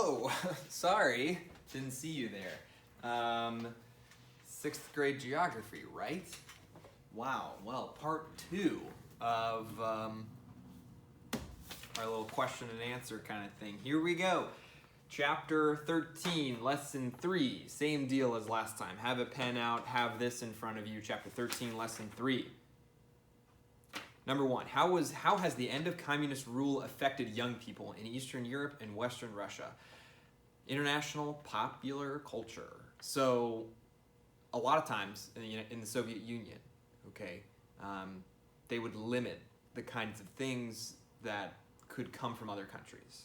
Whoa, sorry, didn't see you there. Sixth grade geography, right? Wow, well, part 2 of our little question and answer kind of thing. Here we go. Chapter 13, lesson 3, same deal as last time. Have a pen out, have this in front of you. Chapter 13, lesson 3. Number 1, how has the end of communist rule affected young people in Eastern Europe and Western Russia? International popular culture. So, a lot of times in the Soviet Union, okay, they would limit the kinds of things that could come from other countries,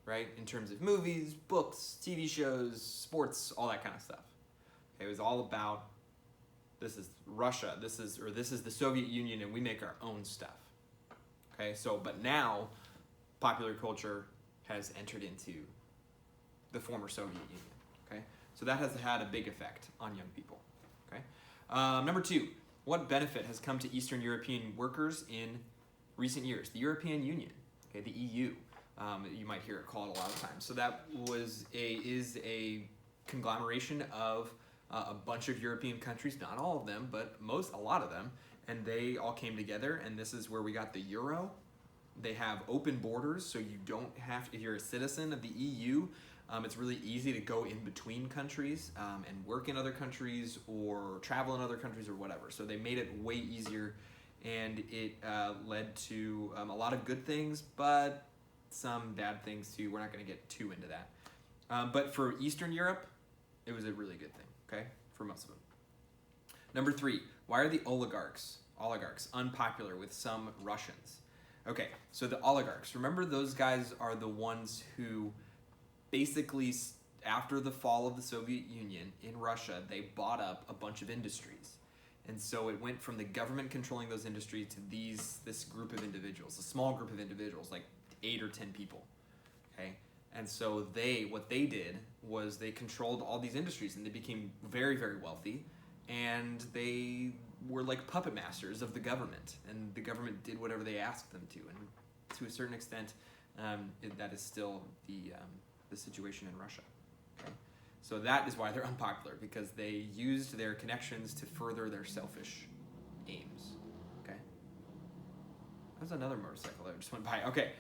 right? In terms of movies, books, TV shows, sports, all that kind of stuff. Okay, it was all about, this is Russia, this is the Soviet Union, and we make our own stuff. Okay, so, but now, popular culture has entered into the former Soviet Union, okay? So that has had a big effect on young people, okay? Number 2, what benefit has come to Eastern European workers in recent years? The European Union, okay, the EU. You might hear it called a lot of times. So that is a conglomeration of a bunch of European countries, not all of them, but a lot of them, and they all came together, and this is where we got the euro. They have open borders, so you don't have, if you're a citizen of the EU, it's really easy to go in between countries and work in other countries or travel in other countries or whatever. So they made it way easier, and it led to a lot of good things, but some bad things too. We're not going to get too into that. But for Eastern Europe, it was a really good thing, okay, for most of them. Number 3, why are the oligarchs unpopular with some Russians? Okay, so the oligarchs, remember those guys are the ones who basically, after the fall of the Soviet Union in Russia, they bought up a bunch of industries. And so it went from the government controlling those industries to this group of individuals, a small group of individuals, like 8 or 10 people, okay? And so what they did was they controlled all these industries, and they became very, very wealthy, and they were like puppet masters of the government, and the government did whatever they asked them to, and to a certain extent, that is still the situation in Russia, okay? So that is why they're unpopular, because they used their connections to further their selfish aims, okay? There's another motorcycle that just went by. Okay,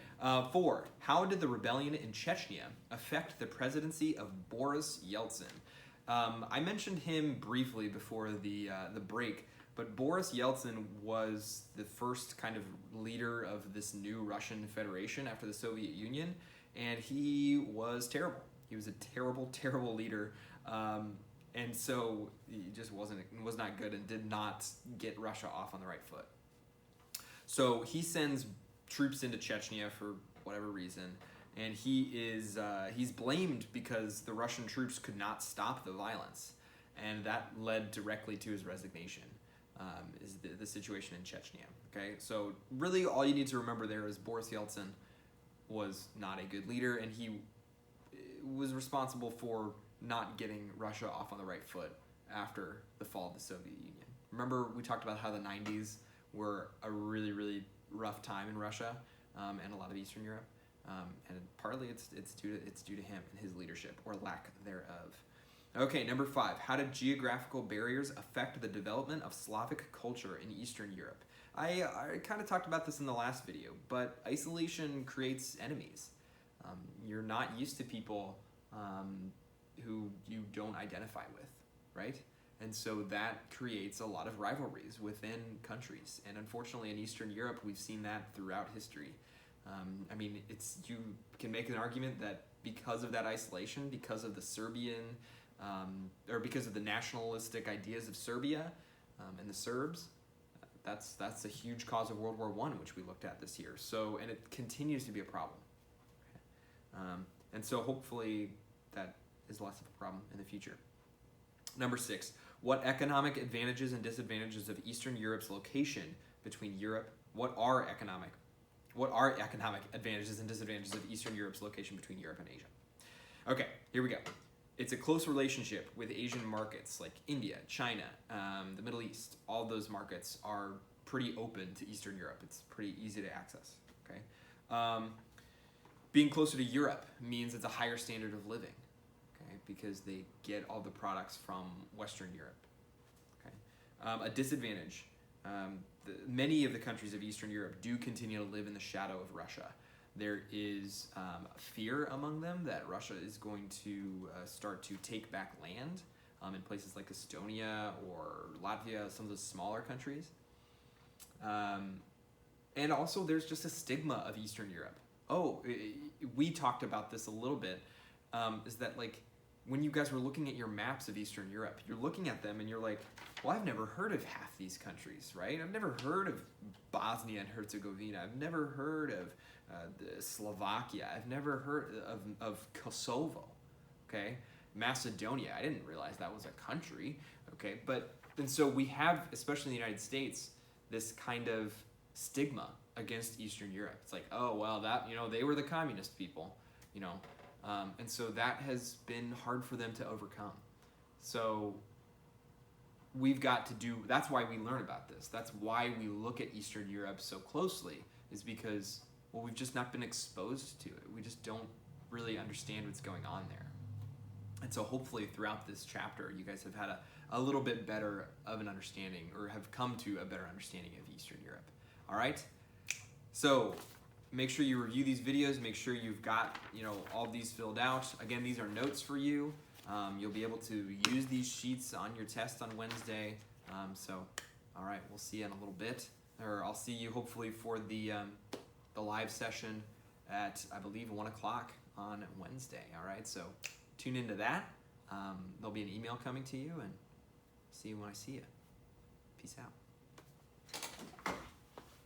4, how did the rebellion in Chechnya affect the presidency of Boris Yeltsin? I mentioned him briefly before the break, but Boris Yeltsin was the first kind of leader of this new Russian Federation after the Soviet Union, and he was terrible. He was a terrible, terrible leader, and so he just was not good and did not get Russia off on the right foot. So he sends troops into Chechnya for whatever reason, and he's blamed because the Russian troops could not stop the violence, and that led directly to his resignation. Is the situation in Chechnya. Okay, so really all you need to remember there is Boris Yeltsin was not a good leader, and he was responsible for not getting Russia off on the right foot after the fall of the Soviet Union. Remember we talked about how the 90s were a really, really rough time in Russia and a lot of Eastern Europe, and partly it's due to him and his leadership, or lack thereof. Okay, number 5, how did geographical barriers affect the development of Slavic culture in Eastern Europe? I kind of talked about this in the last video, but isolation creates enemies. You're not used to people who you don't identify with, right? And so that creates a lot of rivalries within countries. And unfortunately in Eastern Europe, we've seen that throughout history. I mean, you can make an argument that because of that isolation, because of the Serbian, or because of the nationalistic ideas of Serbia and the Serbs, that's a huge cause of World War I, which we looked at this year. So, and it continues to be a problem. And so hopefully that is less of a problem in the future. Number 6, what economic advantages and disadvantages of Eastern Europe's location between Europe? What are economic advantages and disadvantages of Eastern Europe's location between Europe and Asia? Okay, here we go. It's a close relationship with Asian markets like India, China, the Middle East. All those markets are pretty open to Eastern Europe. It's pretty easy to access, okay? Being closer to Europe means it's a higher standard of living, okay, because they get all the products from Western Europe. Okay, a disadvantage. Many of the countries of Eastern Europe do continue to live in the shadow of Russia. There is fear among them that Russia is going to start to take back land in places like Estonia or Latvia, some of those smaller countries. And also there's just a stigma of Eastern Europe. We talked about this a little bit, is that like when you guys were looking at your maps of Eastern Europe, you're looking at them and you're like, well, I've never heard of half these countries, right? I've never heard of Bosnia and Herzegovina. I've never heard of Slovakia. I've never heard of Kosovo, okay? Macedonia, I didn't realize that was a country, okay? And so we have, especially in the United States, this kind of stigma against Eastern Europe. It's like, oh, well, that, they were the communist people, and so that has been hard for them to overcome. So we've got to do, that's why we learn about this. That's why we look at Eastern Europe so closely, is because, well, we've just not been exposed to it. We just don't really understand what's going on there. And so hopefully throughout this chapter, you guys have had a little bit better of an understanding, or have come to a better understanding of Eastern Europe. All right? So make sure you review these videos. Make sure you've got, all these filled out. Again, these are notes for you. You'll be able to use these sheets on your test on Wednesday. All right, we'll see you in a little bit. Or I'll see you hopefully for the live session at, I believe, 1 o'clock on Wednesday. All right, so tune into that. There'll be an email coming to you, and see you when I see you. Peace out.